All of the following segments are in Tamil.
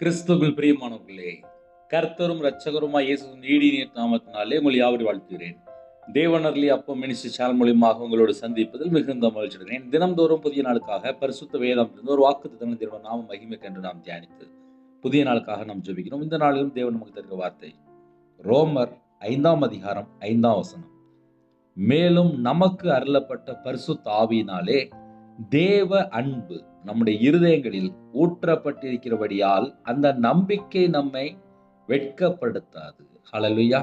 கிறிஸ்துவில் பிரியமானவர்களே, கர்த்தரும் இரட்சகருமாய் இயேசுவின் ஈடிய நாமத்தினாலே உங்களை யாவரையும் வாழ்த்துகிறேன். தேவனர்லி அப்பம் மினிஸ்ட்ரி சேனல் மூலியமாக உங்களோடு சந்திப்பதில் மிகுந்த மகிழ்ச்சி அடைகிறேன். தினம்தோறும் புதிய நாளுக்காக பரிசுத்த வேதம் ஒரு வாக்குத்தத்தம் தேவன் நாம மகிமைக்கு என்று நாம் தியானித்து புதிய நாளுக்காக நாம் ஜெபிக்கிறோம். இந்த நாளிலும் தேவன் நமக்கு தருகிற வார்த்தை ரோமர் 5ஆம் அதிகாரம் 5ஆம் வசனம். மேலும் நமக்கு அருளப்பட்ட பரிசுத்த ஆவியினாலே தேவ அன்பு நம்முடைய இருதயங்களில் ஊற்றப்பட்டிருக்கிறபடியால் அந்த நம்பிக்கை நம்மை வெட்கப்படுத்தாது. ஹல்லேலூயா.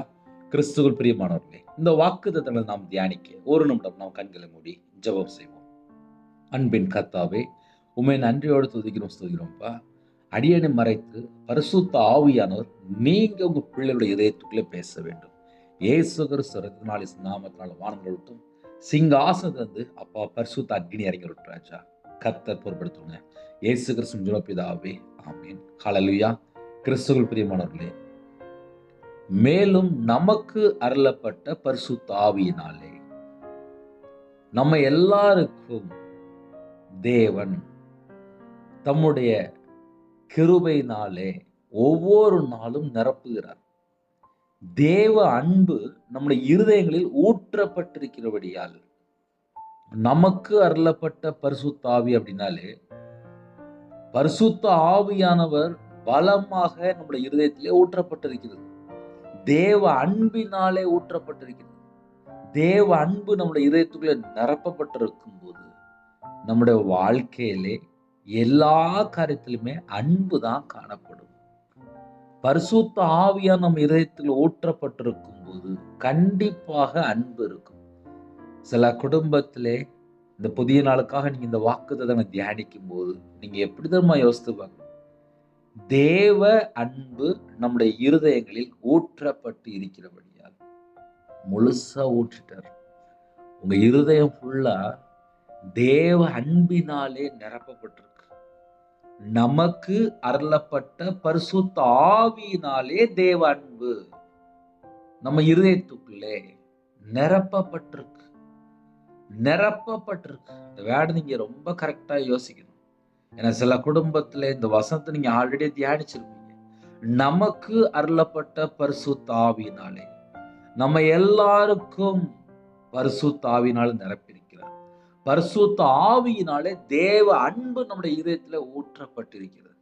கிறிஸ்துவுக்குள் பிரியமானவர்களே, இந்த வாக்குத்தத்தங்களை நாம் தியானிக்க ஒரு நிமிடம் நாம் கண்களை மூடி ஜெபம் செய்வோம். அன்பின் கர்த்தாவே, உம்மை நன்றியோடு துதிக்கிறோம், ஸ்துதிக்கிறோம்ப்பா. அடியனை மறைத்து பரிசுத்த ஆவியானவர் நீங்க உங்க பிள்ளைகளுடைய இதயத்துக்குள்ளே பேச வேண்டும். இயேசு கிறிஸ்து நாமத்தினால வானங்களை விட்டும் சிங்காசனத்திலிருந்து அப்பா பரிசுத்த அக்னி இறங்கி விட்டு ராஜா கர்த்தர் பொறுப்படுத்துங்க. இயேசு கிறிஸ்து ஜெபப்பிதாவே, ஆமீன். ஹல்லேலூயா. கிறிஸ்துவுக்குள் பிரியமானவர்களே, மேலும் நமக்கு அருளப்பட்ட பரிசுத்த ஆவியினாலே நம்ம எல்லாருக்கும் தேவன் தம்முடைய கிருபையினாலே ஒவ்வொரு நாளும் நிரப்புகிறார். தேவ அன்பு நம்முடைய இருதயங்களில் ஊற்றப்பட்டிருக்கிறபடியால் நமக்கு அருளப்பட்ட பரிசுத்த ஆவி அப்படின்னாலே பரிசுத்த ஆவியானவர் பலமாக நம்முடைய இருதயத்திலே ஊற்றப்பட்டிருக்கிறது. தேவ அன்பினாலே ஊற்றப்பட்டிருக்கிறது. தேவ அன்பு நம்முடைய இதயத்துக்குள்ள நிரப்பப்பட்டிருக்கும் போது நம்முடைய வாழ்க்கையிலே எல்லா காரியத்திலுமே அன்பு தான் காணப்படும். பரிசுத்த ஆவியா நம்ம இதயத்தில் ஊற்றப்பட்டிருக்கும் போது கண்டிப்பாக அன்பு இருக்கும். சில குடும்பத்திலே இந்த புதிய நாளுக்காக நீங்க இந்த வாக்குத்தத்தங்களை தியானிக்கும் போது நீங்க எப்படிதான் யோசித்து பார்க்கணும். தேவ அன்பு நம்முடைய இருதயங்களில் ஊற்றப்பட்டு இருக்கிறபடியால் முழுசா ஊற்றிட்டார். உங்க இருதயம் ஃபுல்லா தேவ அன்பினாலே நிரப்பப்பட்டிருக்கு. நமக்கு அருளப்பட்ட பரிசுத்த ஆவியினாலே தேவ அன்பு நம்ம இருதயத்துக்குள்ளே நிரப்பப்பட்டிருக்கு. இந்த வேர்டு நீங்க ரொம்ப கரெக்டா யோசிக்கணும். ஏன்னா சில குடும்பத்துல இந்த வசனத்தை நீங்க ஆல்ரெடி தியானிச்சிருப்பீங்க. நமக்கு அருளப்பட்ட பரிசுத்த ஆவியினாலே நம்ம எல்லாருக்கும் பரிசுத்த ஆவியினால நிரப்பியிருக்கிறார். பரிசுத்த ஆவியினாலே தேவ அன்பு நம்முடைய இதயத்துல ஊற்றப்பட்டிருக்கிறது.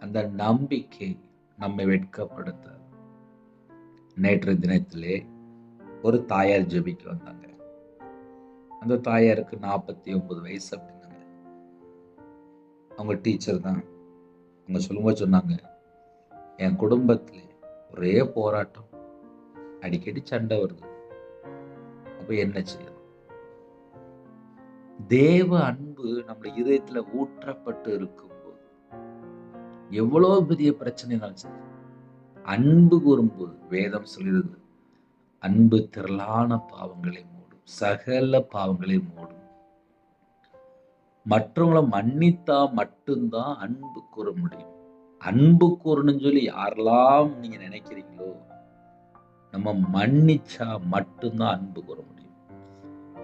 அந்த நம்பிக்கை நம்மை வெட்கப்படுத்தாது. நேற்று தினத்திலே ஒரு தாயார் ஜெபிக்க வந்தாங்க. அந்த தாயாருக்கு 49 வயசு அப்படின்னாங்க. அவங்க டீச்சர் தான். அவங்க சொல்லும்போது சொன்னாங்க, என் குடும்பத்திலே ஒரே போராட்டம், அடிக்கடி சண்டை வருது. அப்ப என்ன செய்யணும்? தேவ அன்பு நம்முடைய இதயத்துல ஊற்றப்பட்டு இருக்கும்போது எவ்வளவு பெரிய பிரச்சனைனாலும் சரி, அன்பு கூறும்போது வேதம் சொல்கிறது, அன்பு திரளான பாவங்களை மூடும், சகல பாவங்களை மூடும். மற்றவங்களை மன்னித்தா மட்டும்தான் அன்பு கூற முடியும். அன்பு கூறணும்னு சொல்லி யாரெல்லாம் நீங்க நினைக்கிறீங்களோ, நம்ம மன்னிச்சா மட்டும்தான் அன்பு கூற முடியும்.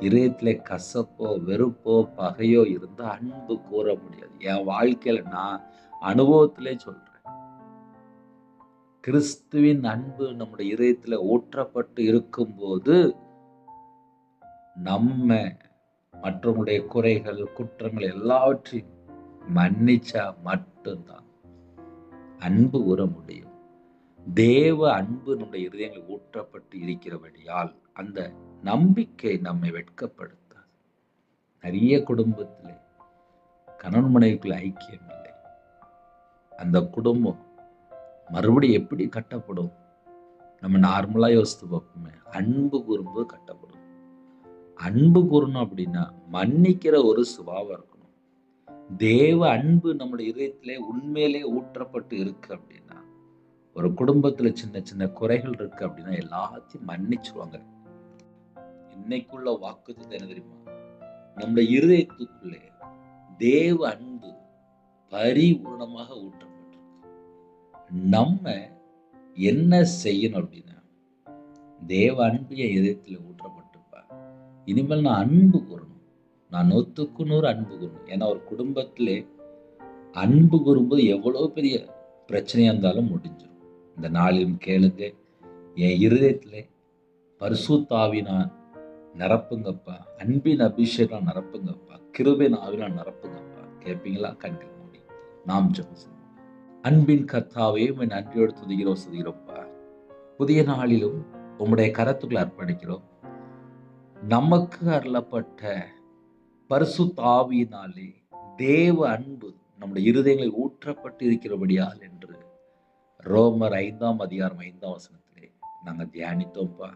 இதயத்திலே கசப்போ வெறுப்போ பகையோ இருந்தா அன்பு கூற முடியாது. என் வாழ்க்கையில நான் அனுபவத்திலே சொல்றேன். கிறிஸ்துவின் அன்பு நம்முடைய இதயத்துல ஊற்றப்பட்டு இருக்கும்போது நம்ம மற்றவங்களுடைய குறைகள் குற்றங்கள் எல்லாவற்றையும் மன்னிச்சா மட்டும்தான் அன்பு கூற முடியும். தேவ அன்பு நம்முடைய இதயங்களில் ஊற்றப்பட்டு இருக்கிறபடியால் அந்த நம்பிக்கை நம்மை வெட்கப்படுத்தாது. நிறைய குடும்பத்திலே கணவன் மனைவிக்குள்ள ஐக்கியம் இல்லை. அந்த குடும்பம் மறுபடியும் எப்படி கட்டப்படும்? நம்ம நார்மலா யோசித்து பார்ப்போமே. அன்பு கூறும்போது கட்டப்படும். அன்பு கூறணும் அப்படின்னா மன்னிக்கிற ஒரு சுபாவம் இருக்கணும். தேவ அன்பு நம்முடைய இதயத்திலே உண்மையிலே ஊற்றப்பட்டு இருக்கு அப்படின்னா, ஒரு குடும்பத்துல சின்ன சின்ன குறைகள் இருக்கு அப்படின்னா எல்லாத்தையும் மன்னிச்சுருவாங்க. இன்னைக்குள்ள வாக்குத்தத்தம் என்ன தெரியுமா? நம்முடைய இருதயத்துக்குள்ளே தேவ அன்பு பரிபூர்ணமாக ஊற்றப்பட்டிருக்கு. நம்ம என்ன செய்யணும் அப்படின்னா, தேவ அன்பு என் இதயத்துல ஊற்றப்பட்டிருப்பா, இனிமேல் நான் அன்பு கூறணும். நான் 100க்கு 100 அன்பு கூறணும். ஏன்னா ஒரு குடும்பத்திலே அன்பு கூறும்போது எவ்வளவு பெரிய பிரச்சனையா இருந்தாலும் முடிஞ்சிடும். இந்த நாளிலும் கேளுங்க, என் இருதயத்திலே பரிசுத்த ஆவியினால் நிரப்புங்கப்பா, அன்பின் அபிஷேகம் நிரப்புங்கப்பா, கிருபையின் ஆவியினால் நிரப்புங்கப்பா. கேட்பீங்களா? கண்கள் மூடி நாம் ஜெபம் செய்வோம். அன்பின் கர்த்தாவே, உம்மை நன்றியோடு துதிக்கிறோம்ப்பா. புதிய நாளிலும் உம்முடைய கரத்துக்குள் அர்ப்பணிக்கிறோம். நமக்கு அருளப்பட்ட பரிசுத்த ஆவியினாலே தேவ அன்பு நம்முடைய இருதயங்களில் ஊற்றப்பட்டு இருக்கிறபடியால் என்று ரோமர் 5ஆம் அதிகாரம் 5ஆம் வசனத்திலே நாங்கள் தியானித்தோம்ப்பா.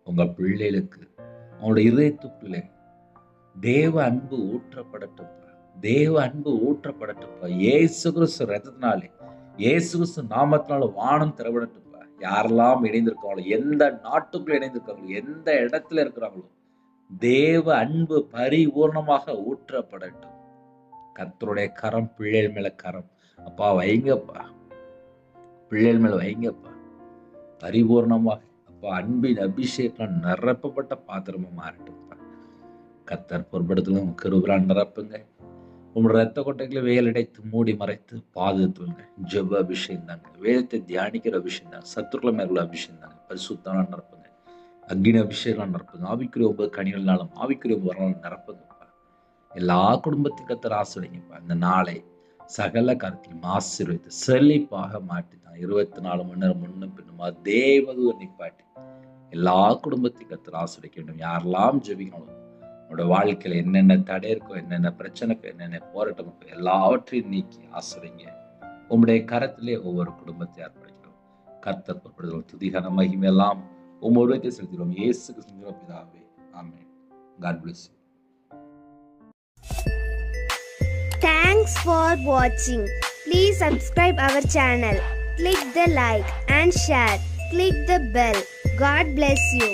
உங்க பிள்ளைகளுக்கு அவங்களுடைய இருதயத்துக்குள்ளே தேவ அன்பு ஊற்றப்படட்டும்ப்பா, தேவ அன்பு ஊற்றப்படட்டும்ப்பா. இயேசு கிறிஸ்து ரத்தத்தினாலே, இயேசு கிறிஸ்து நாமத்தினால வானம் திறப்படட்டும்ப்பா. யாரெல்லாம் இணைந்திருக்காங்களோ, எந்த நாட்டுக்குள்ள இணைந்திருக்காங்களோ, எந்த இடத்துல இருக்கிறாங்களோ, தேவ அன்பு பரிபூர்ணமாக ஊற்றப்படட்டும். கர்த்தருடைய கரம் பிள்ளைகள் மேல கரம் அப்பா வைங்கப்பா, பிள்ளைகள் மேல வைங்கப்பா. பரிபூர்ணமாக அப்பா அன்பின் அபிஷேகம் நிரப்பப்பட்ட பாத்திரமா மாறட்டும்ப்பா. கர்த்தர் பொறுப்படுத்தலும் கிருபையால் நிரப்புங்க. உங்களோட ரத்த கொட்டைகளை வேல் அடைத்து மூடி மறைத்து பாதுகாத்துவங்க. ஜெப அபிஷேகம் தாங்க, வேதத்தை தியானிக்கிற அபிஷேகம் தாங்க, சத்துருக்களை மேற்கொள்ள அபிஷேகம் தாங்க, பரிசுத்தான நிரப்புங்க, அக்னி அபிஷேகம் நிரப்புங்க, ஆவிக்குரிய 9 கனிகள்னாலும் ஆவிக்குரிய வரலாறு நிரப்புங்கப்பா. எல்லா குடும்பத்தையும் கர்த்தர் ஆசீர்வதிங்கப்பா. இந்த நாளை சகல கருத்தையும் ஆசீர்வதித்து செழிப்பாக மாற்றித்தான் 24 மணி நேரம் முன்னும் பின்னுமா தேவதூர் நிப்பாட்டி எல்லா குடும்பத்தையும் கர்த்தர் ஆசீர்வதிக்க வேண்டும். யாரெல்லாம் ஜெபிக்கணும், உன்னோட வாழ்க்கையில என்னென்ன தடை இருக்கோ, என்னென்ன பிரச்சனைக்கோ, என்னென்ன போராட்டம் இருக்கோ, எல்லாவற்றையும் நீக்கி ஆசீர்வதிங்க. உம்முடைய கரத்திலே ஒவ்வொரு குடும்பத்தை அர்ப்பணிக்கிறோம். கர்த்தர் பொறுப்படுதல் துதிகன மகிமையெல்லாம் ஒவ்வொருவருக்கே செலுத்துகிறோம். இயேசு கிறிஸ்துவின் பிதாவே, ஆமென். God bless you. Thanks for watching. Please subscribe our channel. Click the like and share. Click the bell. God bless you.